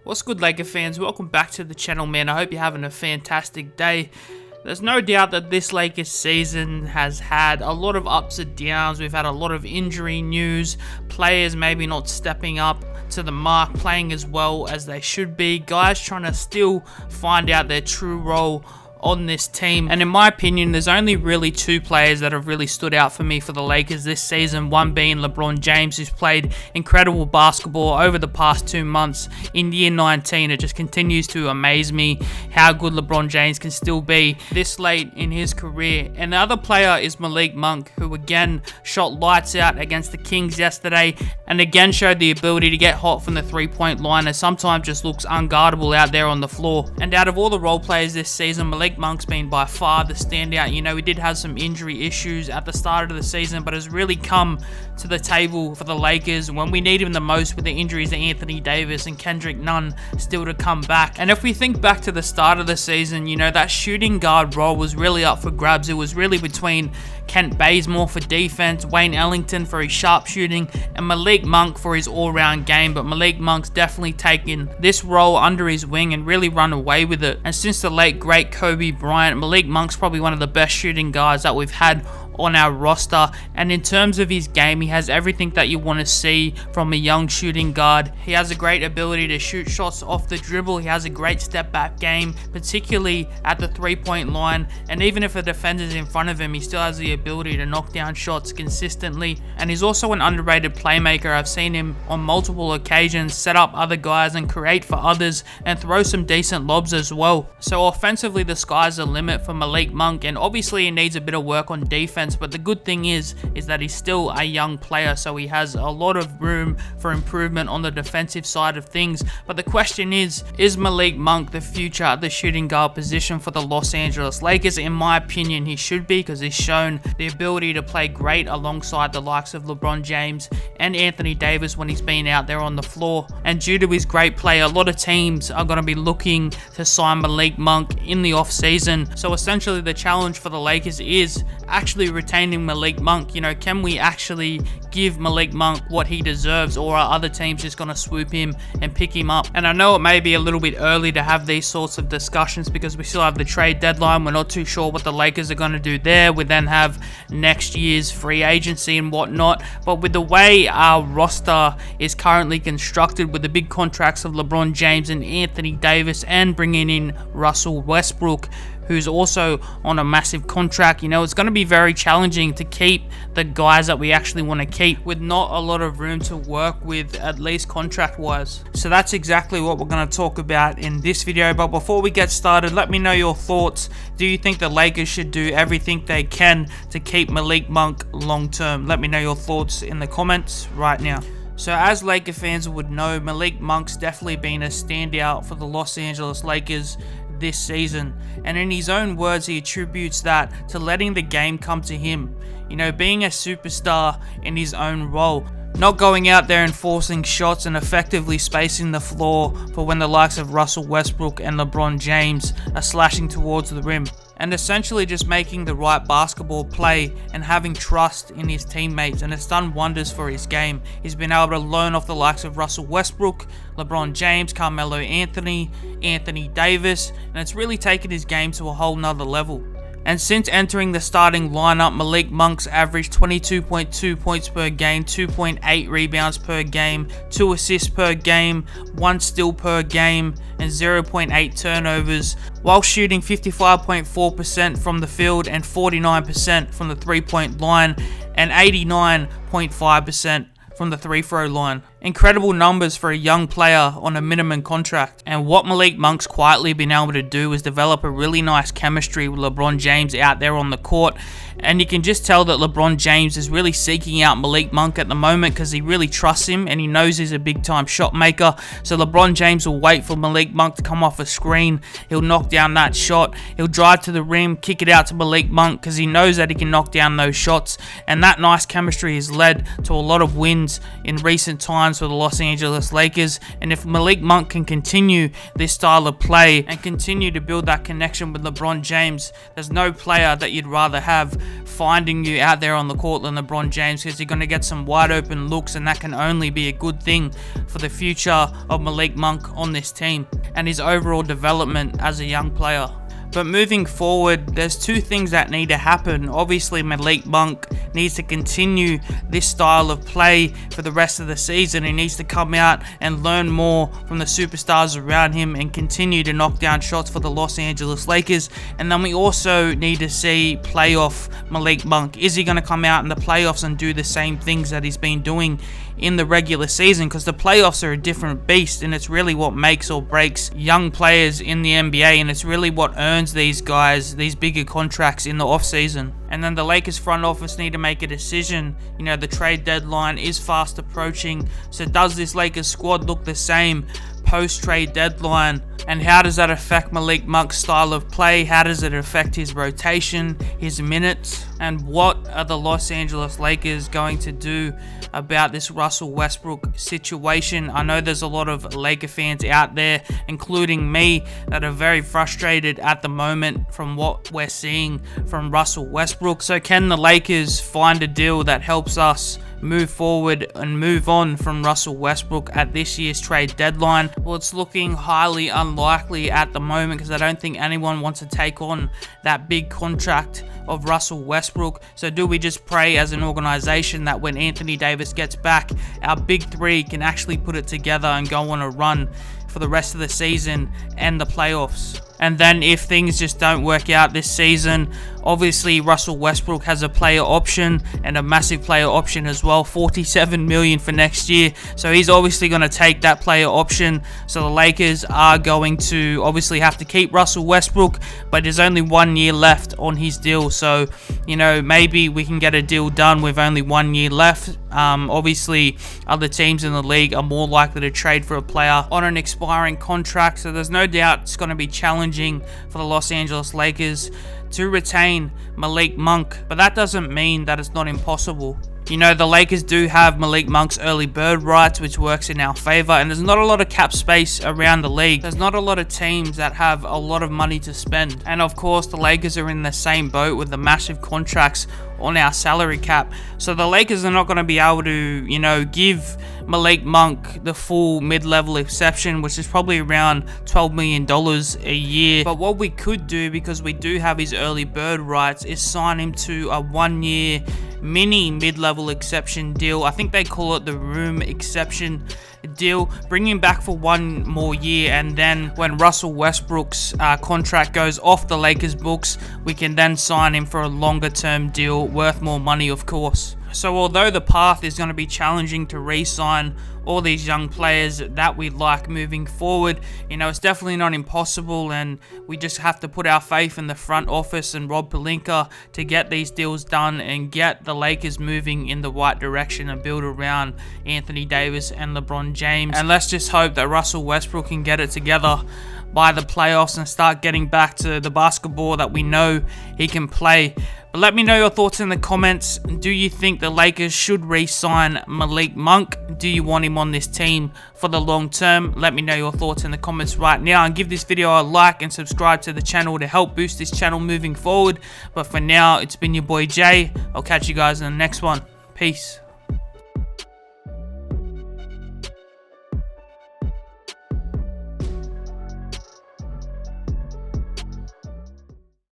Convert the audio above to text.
What's good, Laker fans? Welcome back to the channel, man. I hope you're having a fantastic day. There's no doubt that this Lakers season has had a lot of ups and downs. We've had a lot of injury news, players maybe not stepping up to the mark, playing as well as they should be, guys trying to still find out their true role on this team. And in my opinion, there's only really two players that have really stood out for me for the Lakers this season, one being LeBron James, who's played incredible basketball over the past 2 months in year 19. It just continues to amaze me how good LeBron James can still be this late in his career. And the other player is Malik Monk, who again shot lights out against the Kings yesterday and again showed the ability to get hot from the three-point line and sometimes just looks unguardable out there on the floor. And out of all the role players this season, Malik Monk's been by far the standout. You know, we did have some injury issues at the start of the season, but has really come to the table for the Lakers when we need him the most, with the injuries to Anthony Davis and Kendrick Nunn still to come back. And if we think back to the start of the season, you know, that shooting guard role was really up for grabs. It was really between Kent Bazemore for defense, Wayne Ellington for his sharpshooting, and Malik Monk for his all-round game. But Malik Monk's definitely taken this role under his wing and really run away with it. And since the late great Kobe Bryant, Malik Monk's probably one of the best shooting guards that we've had on our roster. And in terms of his game, he has everything that you want to see from a young shooting guard. He has a great ability to shoot shots off the dribble. He has a great step back game, particularly at the three-point line, and even if a defender's in front of him, he still has the ability to knock down shots consistently. And he's also an underrated playmaker. I've seen him on multiple occasions set up other guys and create for others and throw some decent lobs as well. So offensively, the sky's the limit for Malik Monk, and obviously he needs a bit of work on defense. But the good thing is that he's still a young player, so he has a lot of room for improvement on the defensive side of things. But the question is Malik Monk the future at the shooting guard position for the Los Angeles Lakers? In my opinion, he should be, because he's shown the ability to play great alongside the likes of LeBron James and Anthony Davis when he's been out there on the floor. And due to his great play, a lot of teams are going to be looking to sign Malik Monk in the offseason. So essentially the challenge for the Lakers is actually retaining Malik Monk. You know, can we actually give Malik Monk what he deserves, or are other teams just going to swoop him and pick him up? And I know it may be a little bit early to have these sorts of discussions because we still have the trade deadline. We're not too sure what the Lakers are going to do there. We then have next year's free agency and whatnot. But with the way our roster is currently constructed, with the big contracts of LeBron James and Anthony Davis, and bringing in Russell Westbrook, who's also on a massive contract, you know, it's going to be very challenging to keep the guys that we actually want to keep with not a lot of room to work with, at least contract-wise. So that's exactly what we're going to talk about in this video. But before we get started, let me know your thoughts. Do you think the Lakers should do everything they can to keep Malik Monk long-term? Let me know your thoughts in the comments right now. So as Laker fans would know, Malik Monk's definitely been a standout for the Los Angeles Lakers this season, and in his own words, he attributes that to letting the game come to him. You know, being a superstar in his own role, not going out there and forcing shots and effectively spacing the floor for when the likes of Russell Westbrook and LeBron James are slashing towards the rim. And essentially just making the right basketball play and having trust in his teammates, and it's done wonders for his game. He's been able to learn off the likes of Russell Westbrook, LeBron James, Carmelo Anthony, Anthony Davis, and it's really taken his game to a whole nother level. And since entering the starting lineup, Malik Monk's averaged 22.2 points per game, 2.8 rebounds per game, 2 assists per game, 1 steal per game, and 0.8 turnovers, while shooting 55.4% from the field and 49% from the three-point line and 89.5% from the free-throw line. Incredible numbers for a young player on a minimum contract. And what Malik Monk's quietly been able to do is develop a really nice chemistry with LeBron James out there on the court. And you can just tell that LeBron James is really seeking out Malik Monk at the moment because he really trusts him and he knows he's a big-time shot maker. So LeBron James will wait for Malik Monk to come off a screen. He'll knock down that shot. He'll drive to the rim, kick it out to Malik Monk because he knows that he can knock down those shots. And that nice chemistry has led to a lot of wins in recent times runs for the Los Angeles Lakers, and if Malik Monk can continue this style of play and continue to build that connection with LeBron James, there's no player that you'd rather have finding you out there on the court than LeBron James, because you're going to get some wide open looks, and that can only be a good thing for the future of Malik Monk on this team and his overall development as a young player. But moving forward, there's two things that need to happen. Obviously, Malik Monk needs to continue this style of play for the rest of the season. He needs to come out and learn more from the superstars around him and continue to knock down shots for the Los Angeles Lakers. And then we also need to see playoff Malik Monk. Is he going to come out in the playoffs and do the same things that he's been doing in the regular season? Because the playoffs are a different beast, and it's really what makes or breaks young players in the NBA, and it's really what earns these guys these bigger contracts in the offseason. And then the Lakers front office need to make a decision. You know, the trade deadline is fast approaching, so does this Lakers squad look the same post-trade deadline? And how does that affect Malik Monk's style of play? How does it affect his rotation, his minutes? And what are the Los Angeles Lakers going to do about this Russell Westbrook situation? I know there's a lot of Laker fans out there, including me, that are very frustrated at the moment from what we're seeing from Russell Westbrook. So can the Lakers find a deal that helps us move forward and move on from Russell Westbrook at this year's trade deadline? Well, it's looking highly unlikely at the moment, because I don't think anyone wants to take on that big contract of Russell Westbrook. So do we just pray as an organization that when Anthony Davis gets back, our big three can actually put it together and go on a run for the rest of the season and the playoffs? And then if things just don't work out this season, obviously Russell Westbrook has a player option, and a massive player option as well, $47 million for next year. So he's obviously going to take that player option. So the Lakers are going to obviously have to keep Russell Westbrook, but there's only 1 year left on his deal. So, you know, maybe we can get a deal done with only 1 year left. Obviously, other teams in the league are more likely to trade for a player on an expiring contract. So there's no doubt it's going to be challenging for the Los Angeles Lakers to retain Malik Monk, but that doesn't mean that it's not impossible. You know, the Lakers do have Malik Monk's early bird rights, which works in our favor, and there's not a lot of cap space around the league. There's not a lot of teams that have a lot of money to spend, and of course the Lakers are in the same boat with the massive contracts on our salary cap. So the Lakers are not going to be able to, you know, give Malik Monk the full mid-level exception, which is probably around $12 million a year. But what we could do, because we do have his early bird rights, is sign him to a 1 year mini mid-level exception deal. I think they call it the room exception deal. Bring him back for 1 more year, and then when Russell Westbrook's contract goes off the Lakers books, we can then sign him for a longer term deal worth more money, of course. So although the path is going to be challenging to re-sign all these young players that we like moving forward, you know, it's definitely not impossible, and we just have to put our faith in the front office and Rob Pelinka to get these deals done and get the Lakers moving in the right direction and build around Anthony Davis and LeBron James. And let's just hope that Russell Westbrook can get it together by the playoffs and start getting back to the basketball that we know he can play. But let me know your thoughts in the comments. Do you think the Lakers should re-sign Malik Monk? Do you want him on this team for the long term? Let me know your thoughts in the comments right now, and give this video a like and subscribe to the channel to help boost this channel moving forward. But for now, it's been your boy Jay. I'll catch you guys in the next one. Peace.